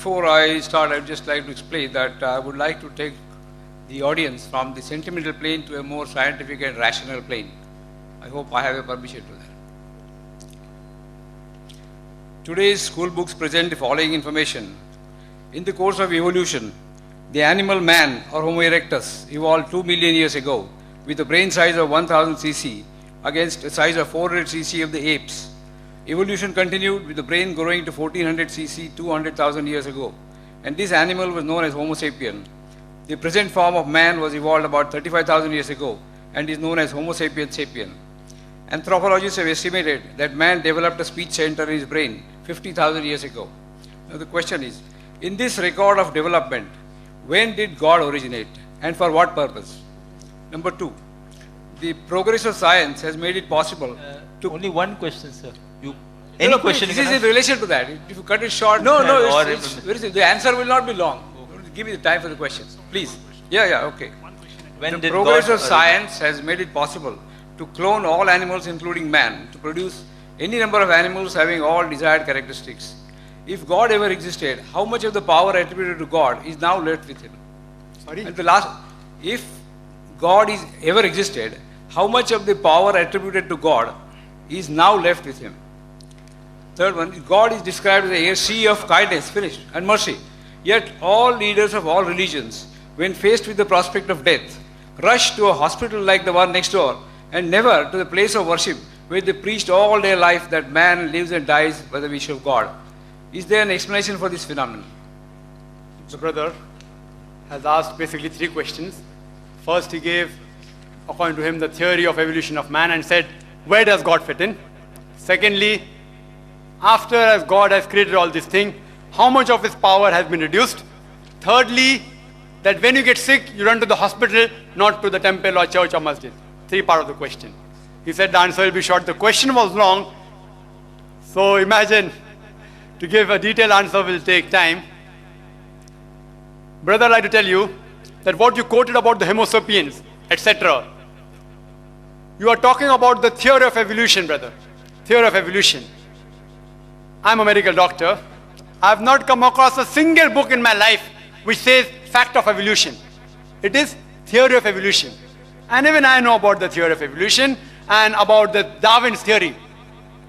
Before I start, I would just like to explain that I would like to take the audience from the sentimental plane to a more scientific and rational plane. I hope I have a permission to that. Today's school books present the following information. In the course of evolution, the animal man or Homo erectus evolved 2 million years ago with a brain size of 1000 cc against a size of 400 cc of the apes. Evolution continued with the brain growing to 1400 cc 200,000 years ago, and this animal was known as Homo sapien. The present form of man was evolved about 35,000 years ago and is known as Homo sapiens sapien. Anthropologists have estimated that man developed a speech center in his brain 50,000 years ago. Now the question is, in this record of development, when did God originate and for what purpose? Number two, the progress of science has made it possible to... Only one question, sir. Any question? This is in relation to that. If you cut it short, the answer will not be long. Give me the time for the questions, please. Okay. When the progress of science has made it possible to clone all animals, including man, to produce any number of animals having all desired characteristics. If God ever existed, how much of the power attributed to God is now left with him? Sorry? And the last, if God is ever existed, how much of the power attributed to God is now left with him? Third one, God is described as a sea of kindness, finished, and mercy. Yet all leaders of all religions, when faced with the prospect of death, rush to a hospital like the one next door and never to the place of worship where they preached all their life that man lives and dies by the wish of God. Is there an explanation for this phenomenon? The brother has asked basically three questions. First, he gave, according to him, the theory of evolution of man and said, where does God fit in? Secondly, after as God has created all this thing, how much of his power has been reduced? Thirdly, that when you get sick, you run to the hospital, not to the temple or church or masjid. Three part of the question. He said the answer will be short. The question was long. So imagine, to give a detailed answer will take time. Brother, I'd like to tell you that what you quoted about the Homo sapiens, etc. You are talking about the theory of evolution, brother. Theory of evolution. I'm a medical doctor. I have not come across a single book in my life which says fact of evolution. It is theory of evolution. And even I know about the theory of evolution and about the Darwin's theory.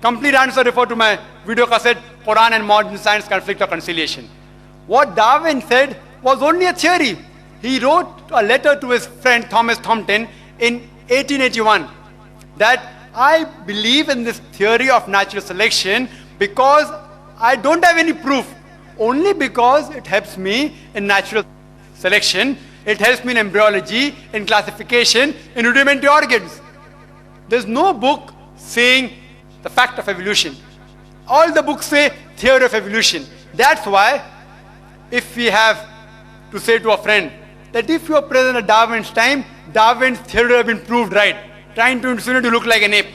Complete answer refer to my video cassette, Quran and Modern Science, Conflict or Conciliation. What Darwin said was only a theory. He wrote a letter to his friend Thomas Thompson in 1881 that I believe in this theory of natural selection because I don't have any proof, only because it helps me in natural selection, it helps me in embryology, in classification, in rudimentary organs. There's no book saying the fact of evolution. All the books say theory of evolution. That's why if we have to say to a friend that if you are present at Darwin's time, Darwin's theory would have been proved right, trying to insinuate to look like an ape.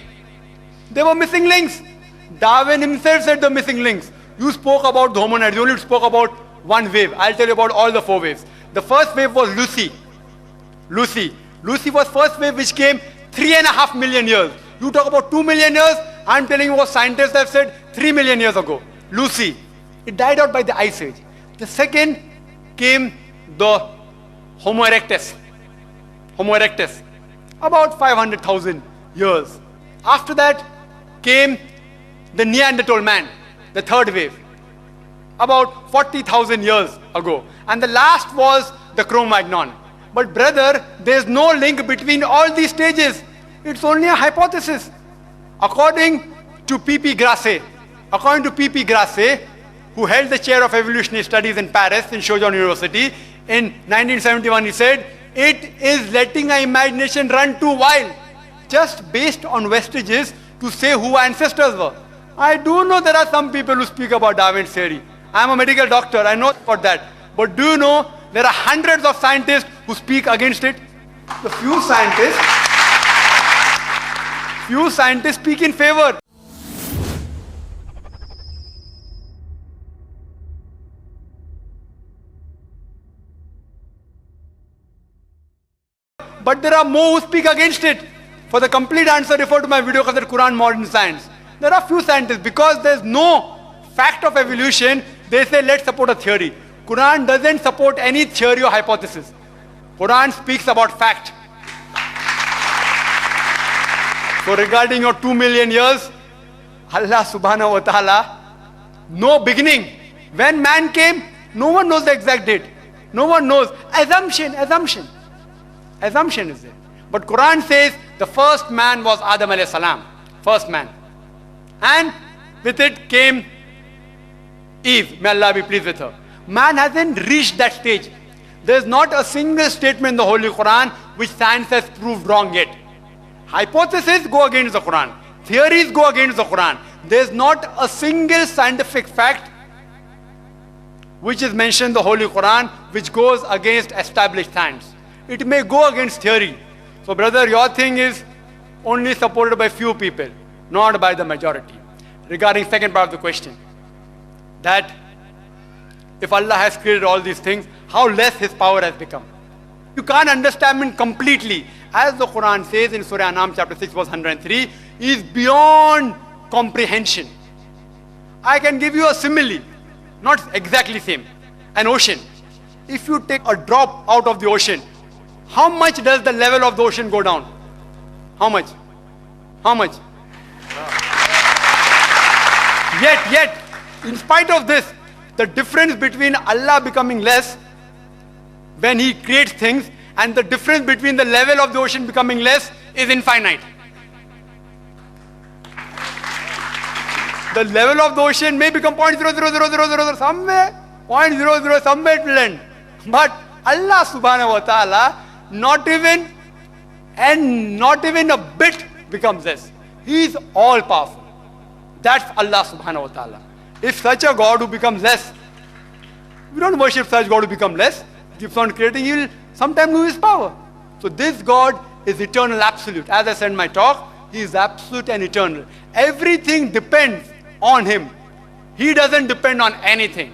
There were missing links. Darwin himself said the missing links. You spoke about the hominids, you only spoke about one wave. I'll tell you about all the four waves. The first wave was Lucy. Lucy was first wave which came 3.5 million years. You talk about 2 million years, I'm telling you what scientists have said 3 million years ago. Lucy. It died out by the Ice Age. The second came the Homo erectus. About 500,000 years. After that came the Neanderthal man, the third wave, about 40,000 years ago. And the last was the Cro-Magnon. But brother, there's no link between all these stages. It's only a hypothesis. According to P.P. Grasset, who held the chair of evolutionary studies in Paris, in Sorbonne University, in 1971, he said, it is letting our imagination run too wild, just based on vestiges to say who our ancestors were. I do know there are some people who speak about Darwin's theory. I'm a medical doctor, I know about that. But do you know there are hundreds of scientists who speak against it? The few scientists speak in favor. But there are more who speak against it. For the complete answer, refer to my video cassette, Quran Modern Science. There are few scientists, because there's no fact of evolution, they say let's support a theory. Quran doesn't support any theory or hypothesis. Quran speaks about fact. So regarding your 2 million years, Allah subhanahu wa ta'ala, no beginning. When man came, no one knows the exact date. No one knows. Assumption is there. But Quran says the first man was Adam alayhi salam. First man. And with it came Eve. May Allah be pleased with her. Man hasn't reached that stage. There is not a single statement in the Holy Quran which science has proved wrong yet. Hypotheses go against the Quran. Theories go against the Quran. There is not a single scientific fact which is mentioned in the Holy Quran which goes against established science. It may go against theory. So brother, your thing is only supported by few people, not by the majority. Regarding second part of the question, that if Allah has created all these things, how less His power has become. You can't understand Him completely. As the Quran says in Surah Anam chapter 6 verse 103, He is beyond comprehension. I can give you a simile, not exactly same. An ocean. If you take a drop out of the ocean, how much does the level of the ocean go down? How much? How much? Yet, in spite of this, the difference between Allah becoming less when He creates things and the difference between the level of the ocean becoming less is infinite. The level of the ocean may become 0.00000 somewhere, 0.00 somewhere it will end. But Allah subhanahu wa ta'ala, not even a bit becomes less. He is all powerful. That's Allah subhanahu wa ta'ala. If such a God who becomes less, we don't worship such God who becomes less, keeps on creating, He will sometime lose His power. So this God is eternal, absolute. As I said in my talk, He is absolute and eternal. Everything depends on Him. He doesn't depend on anything.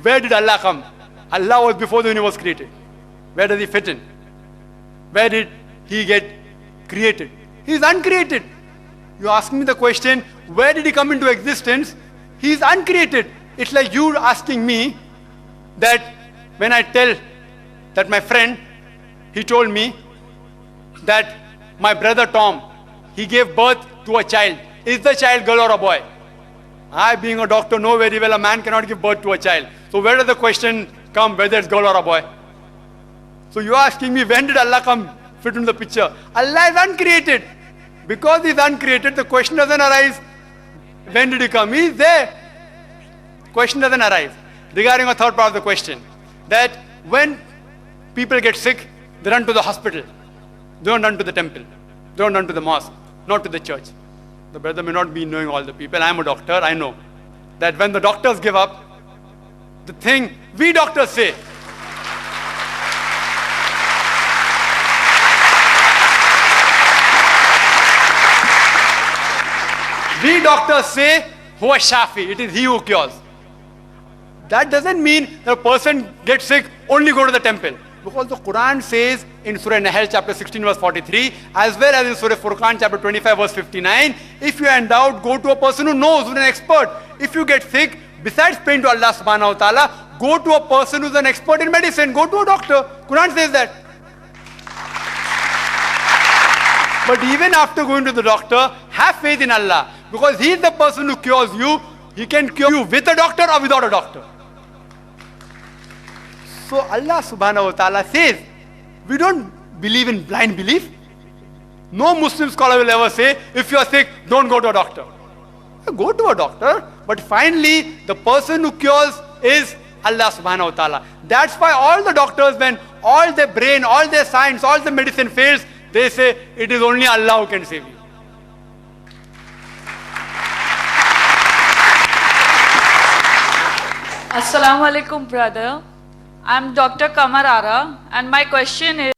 Where did Allah come? Allah was before the universe created. Where does He fit in? Where did He get created? He is uncreated. You ask me the question, where did He come into existence? He is uncreated. It's like you asking me that when I tell that my friend, he told me that my brother Tom, he gave birth to a child. Is the child girl or a boy? I, being a doctor, know very well a man cannot give birth to a child. So where does the question come whether it's girl or a boy? So you are asking me, when did Allah come fit into the picture? Allah is uncreated. Because He is uncreated, the question doesn't arise, when did He come? He is there. Question doesn't arise. Regarding a third part of the question, that when people get sick, they run to the hospital. They don't run to the temple. They don't run to the mosque, not to the church. The brother may not be knowing all the people. I am a doctor, I know that when the doctors give up, the thing we doctors say, we doctors say, Huwa Shafi, it is He who cures. That doesn't mean the person gets sick, only go to the temple. Because the Quran says in Surah Nahl chapter 16 verse 43, as well as in Surah Furqan chapter 25 verse 59, if you are in doubt, go to a person who knows, who is an expert. If you get sick, besides praying to Allah subhanahu wa ta'ala, go to a person who is an expert in medicine, go to a doctor. Quran says that. But even after going to the doctor, have faith in Allah. Because He is the person who cures you. He can cure you with a doctor or without a doctor. So Allah subhanahu wa ta'ala says, we don't believe in blind belief. No Muslim scholar will ever say, if you are sick, don't go to a doctor. Go to a doctor, but finally the person who cures is Allah subhanahu wa ta'ala. That's why all the doctors, when all their brain, all their science, all the medicine fails, they say, it is only Allah who can save you. Assalamu alaikum, brother. I'm Dr. Kamarara, and my question is